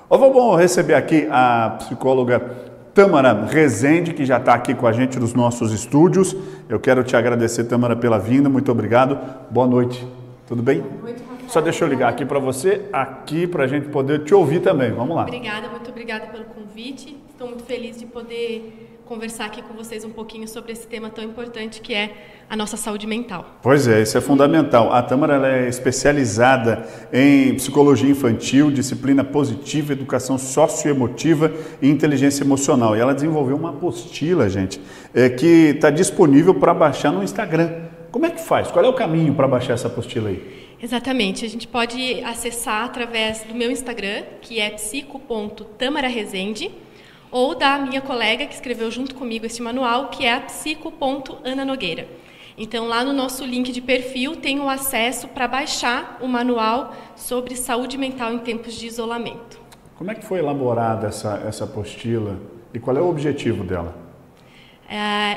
Vamos receber aqui a psicóloga Tâmara Rezende, que já está aqui com a gente nos nossos estúdios. Eu quero te agradecer, Tâmara, pela vinda. Muito obrigado. Boa noite. Tudo bem? Boa noite, Rafael. Só deixa eu ligar aqui para você, aqui para a gente poder te ouvir também. Vamos lá. Obrigada, muito obrigada pelo convite. Estou muito feliz de poder conversar aqui com vocês um pouquinho sobre esse tema tão importante que é a nossa saúde mental. Pois é, isso é fundamental. A Tâmara ela é especializada em psicologia infantil, disciplina positiva, educação socioemotiva e inteligência emocional. E ela desenvolveu uma apostila, gente, que está disponível para baixar no Instagram. Como é que faz? Qual é o caminho para baixar essa apostila aí? Exatamente, a gente pode acessar através do meu Instagram, que é psico.tamararezende, ou da minha colega que escreveu junto comigo este manual, que é a psico.ananogueira. Então, lá no nosso link de perfil tem o acesso para baixar o manual sobre saúde mental em tempos de isolamento. Como é que foi elaborada essa apostila e qual é o objetivo dela?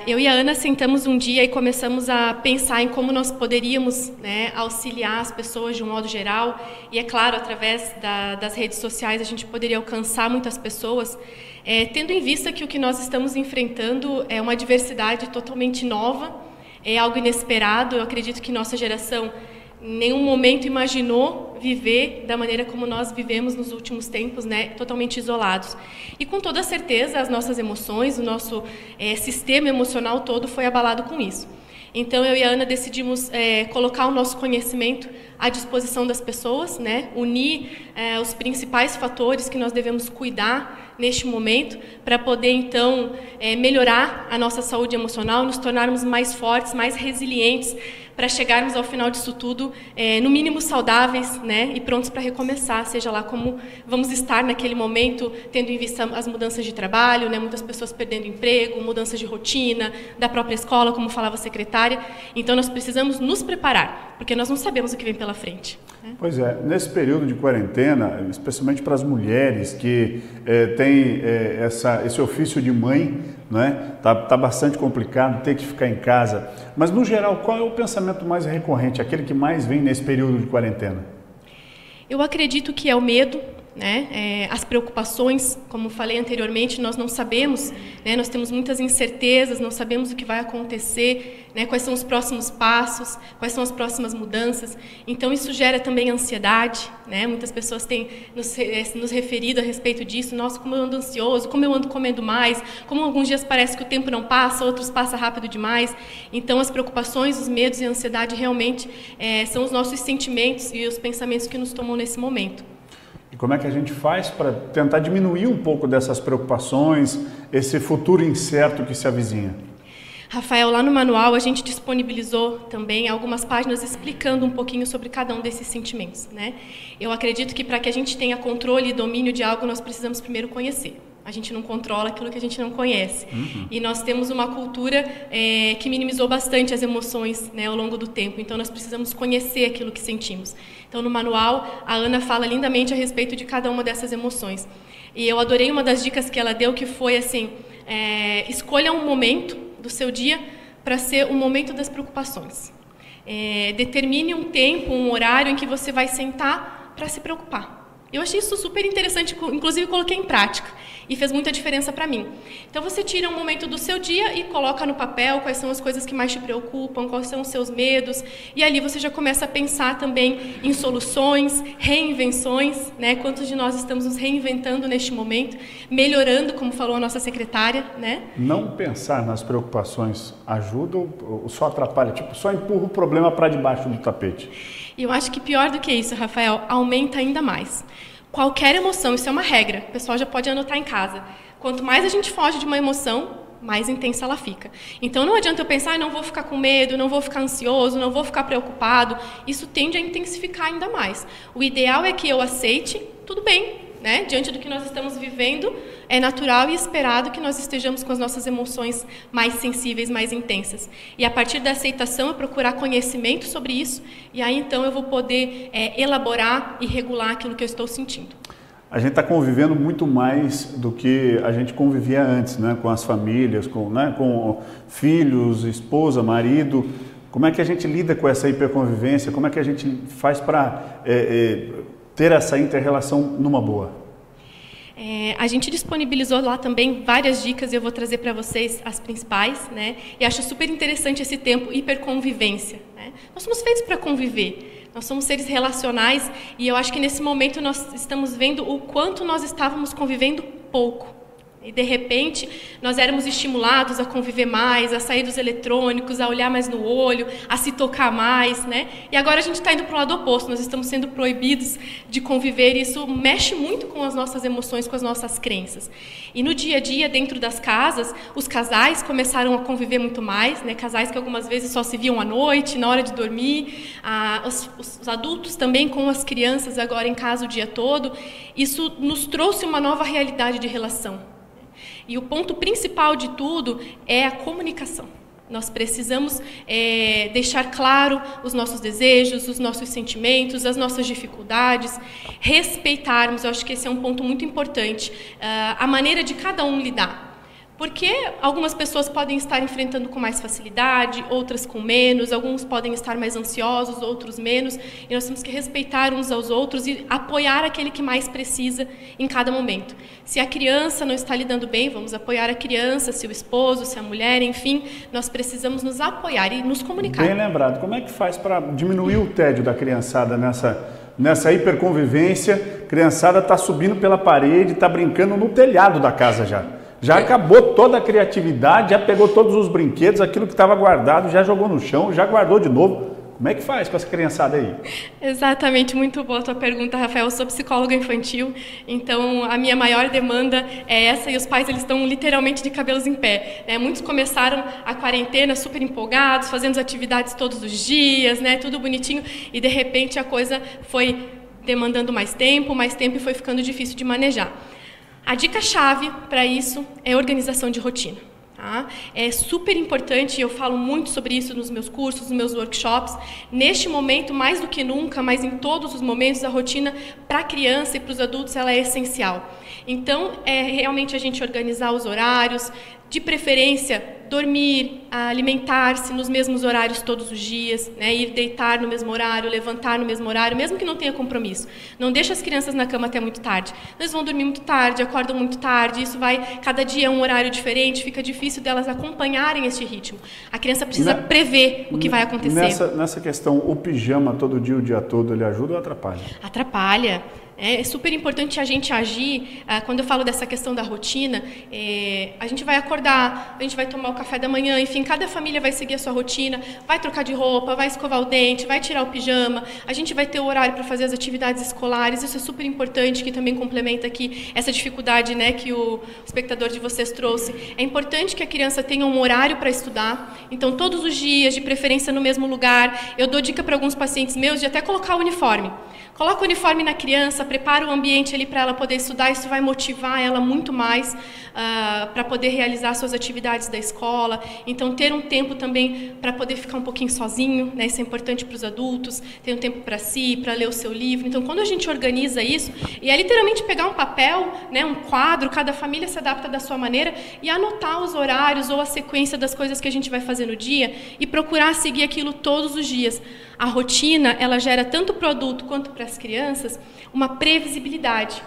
Eu e a Ana sentamos um dia e começamos a pensar em como nós poderíamos, auxiliar as pessoas de um modo geral. E, é claro, através das redes sociais a gente poderia alcançar muitas pessoas, tendo em vista que o que nós estamos enfrentando é uma diversidade totalmente nova, é algo inesperado. Eu acredito que nossa geração em nenhum momento imaginou viver da maneira como nós vivemos nos últimos tempos, totalmente isolados. E com toda certeza as nossas emoções, o nosso sistema emocional todo foi abalado com isso. Então eu e a Ana decidimos colocar o nosso conhecimento à disposição das pessoas, unir os principais fatores que nós devemos cuidar neste momento para poder então melhorar a nossa saúde emocional, nos tornarmos mais fortes, mais resilientes, para chegarmos ao final disso tudo, no mínimo saudáveis, e prontos para recomeçar, seja lá como vamos estar naquele momento, tendo em vista as mudanças de trabalho, muitas pessoas perdendo emprego, mudanças de rotina, da própria escola, como falava a secretária. Então nós precisamos nos preparar, porque nós não sabemos o que vem pela frente. Pois é, nesse período de quarentena, especialmente para as mulheres que têm esse ofício de mãe, tá bastante complicado ter que ficar em casa. Mas, no geral, qual é o pensamento mais recorrente, aquele que mais vem nesse período de quarentena? Eu acredito que é o medo, as preocupações, como falei anteriormente, nós não sabemos, nós temos muitas incertezas, não sabemos o que vai acontecer, quais são os próximos passos, quais são as próximas mudanças. Então isso gera também ansiedade, muitas pessoas têm nos referido a respeito disso. Nossa, como eu ando ansioso, como eu ando comendo mais, como alguns dias parece que o tempo não passa, outros passa rápido demais. Então as preocupações, os medos e a ansiedade realmente são os nossos sentimentos e os pensamentos que nos tomam nesse momento. E como é que a gente faz para tentar diminuir um pouco dessas preocupações, esse futuro incerto que se avizinha? Rafael, lá no manual a gente disponibilizou também algumas páginas explicando um pouquinho sobre cada um desses sentimentos. Eu acredito que para que a gente tenha controle e domínio de algo, nós precisamos primeiro conhecer. A gente não controla aquilo que a gente não conhece. E nós temos uma cultura que minimizou bastante as emoções ao longo do tempo. Então, nós precisamos conhecer aquilo que sentimos. Então, no manual, a Ana fala lindamente a respeito de cada uma dessas emoções. E eu adorei uma das dicas que ela deu, que foi assim, escolha um momento do seu dia para ser o momento das preocupações. Determine um tempo, um horário em que você vai sentar para se preocupar. Eu achei isso super interessante, inclusive coloquei em prática e fez muita diferença para mim. Então você tira um momento do seu dia e coloca no papel quais são as coisas que mais te preocupam, quais são os seus medos, e ali você já começa a pensar também em soluções, reinvenções, Quantos de nós estamos nos reinventando neste momento, melhorando, como falou a nossa secretária, Não pensar nas preocupações ajuda ou só atrapalha? Só empurra o problema para debaixo do tapete? E eu acho que pior do que isso, Rafael, aumenta ainda mais. Qualquer emoção, isso é uma regra, o pessoal já pode anotar em casa. Quanto mais a gente foge de uma emoção, mais intensa ela fica. Então não adianta eu pensar, não vou ficar com medo, não vou ficar ansioso, não vou ficar preocupado. Isso tende a intensificar ainda mais. O ideal é que eu aceite, tudo bem, diante do que nós estamos vivendo, é natural e esperado que nós estejamos com as nossas emoções mais sensíveis, mais intensas. E a partir da aceitação, eu procurar conhecimento sobre isso, e aí então eu vou poder elaborar e regular aquilo que eu estou sentindo. A gente está convivendo muito mais do que a gente convivia antes, com as famílias, com filhos, esposa, marido. Como é que a gente lida com essa hiperconvivência? Como é que a gente faz para ter essa inter-relação numa boa? A gente disponibilizou lá também várias dicas e eu vou trazer para vocês as principais, né? E acho super interessante esse tempo hiperconvivência, né? Nós somos feitos para conviver, nós somos seres relacionais e eu acho que nesse momento nós estamos vendo o quanto nós estávamos convivendo pouco. E, de repente, nós éramos estimulados a conviver mais, a sair dos eletrônicos, a olhar mais no olho, a se tocar mais, né? E agora a gente está indo para o lado oposto, nós estamos sendo proibidos de conviver e isso mexe muito com as nossas emoções, com as nossas crenças. E no dia a dia, dentro das casas, os casais começaram a conviver muito mais, né? Casais que algumas vezes só se viam à noite, na hora de dormir, os adultos também com as crianças agora em casa o dia todo. Isso nos trouxe uma nova realidade de relação. E o ponto principal de tudo é a comunicação. Nós precisamos deixar claro os nossos desejos, os nossos sentimentos, as nossas dificuldades, respeitarmos, eu acho que esse é um ponto muito importante, a maneira de cada um lidar. Porque algumas pessoas podem estar enfrentando com mais facilidade, outras com menos, alguns podem estar mais ansiosos, outros menos, e nós temos que respeitar uns aos outros e apoiar aquele que mais precisa em cada momento. Se a criança não está lidando bem, vamos apoiar a criança, se o esposo, se a mulher, enfim, nós precisamos nos apoiar e nos comunicar. Bem lembrado. Como é que faz para diminuir o tédio da criançada nessa hiperconvivência? A criançada está subindo pela parede, está brincando no telhado da casa já. Já acabou toda a criatividade, já pegou todos os brinquedos, aquilo que estava guardado, já jogou no chão, já guardou de novo. Como é que faz com essa criançada aí? Exatamente, muito boa a tua pergunta, Rafael. Eu sou psicóloga infantil, então a minha maior demanda é essa e os pais eles estão literalmente de cabelos em pé, né? Muitos começaram a quarentena super empolgados, fazendo atividades todos os dias, né? Tudo bonitinho e de repente a coisa foi demandando mais tempo e foi ficando difícil de manejar. A dica-chave para isso é organização de rotina. Tá? É super importante, eu falo muito sobre isso nos meus cursos, nos meus workshops. Neste momento, mais do que nunca, mas em todos os momentos, a rotina para a criança e para os adultos ela é essencial. Então, é realmente a gente organizar os horários, de preferência, dormir, alimentar-se nos mesmos horários todos os dias, né? Ir deitar no mesmo horário, levantar no mesmo horário, mesmo que não tenha compromisso. Não deixa as crianças na cama até muito tarde. Eles vão dormir muito tarde, acordam muito tarde, isso vai, cada dia é um horário diferente, fica difícil delas acompanharem este ritmo. A criança precisa prever o que vai acontecer. Nessa questão, o pijama todo dia, o dia todo, ele ajuda ou atrapalha? Atrapalha. É super importante a gente agir, quando eu falo dessa questão da rotina, a gente vai acordar, a gente vai tomar o café da manhã, enfim, cada família vai seguir a sua rotina, vai trocar de roupa, vai escovar o dente, vai tirar o pijama, a gente vai ter o horário para fazer as atividades escolares, isso é super importante, que também complementa aqui essa dificuldade, né, que o espectador de vocês trouxe. É importante que a criança tenha um horário para estudar, então todos os dias, de preferência no mesmo lugar, eu dou dica para alguns pacientes meus de até colocar o uniforme. Coloca o uniforme na criança, prepara o ambiente ali para ela poder estudar, isso vai motivar ela muito mais para poder realizar suas atividades da escola. Então, ter um tempo também para poder ficar um pouquinho sozinho, né? Isso é importante para os adultos, ter um tempo para si, para ler o seu livro. Então, quando a gente organiza isso, e é literalmente pegar um papel, né, um quadro, cada família se adapta da sua maneira, e anotar os horários ou a sequência das coisas que a gente vai fazer no dia e procurar seguir aquilo todos os dias. A rotina, ela gera tanto para o adulto quanto para as crianças uma previsibilidade.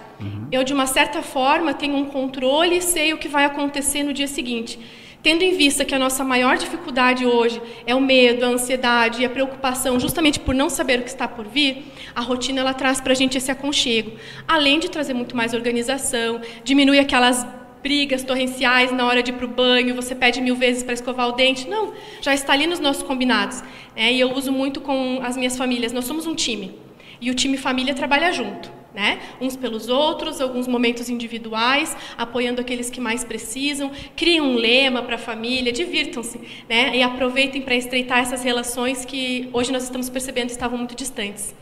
Eu, de uma certa forma, tenho um controle e sei o que vai acontecer no dia seguinte. Tendo em vista que a nossa maior dificuldade hoje é o medo, a ansiedade e a preocupação, justamente por não saber o que está por vir, a rotina ela traz para a gente esse aconchego. Além de trazer muito mais organização, diminui aquelas brigas torrenciais na hora de ir para o banho, você pede 1000 vezes para escovar o dente. Não, já está ali nos nossos combinados. E eu uso muito com as minhas famílias. Nós somos um time. E o time família trabalha junto, né? Uns pelos outros, alguns momentos individuais, apoiando aqueles que mais precisam. Criem um lema para a família, divirtam-se, né? E aproveitem para estreitar essas relações que hoje nós estamos percebendo estavam muito distantes.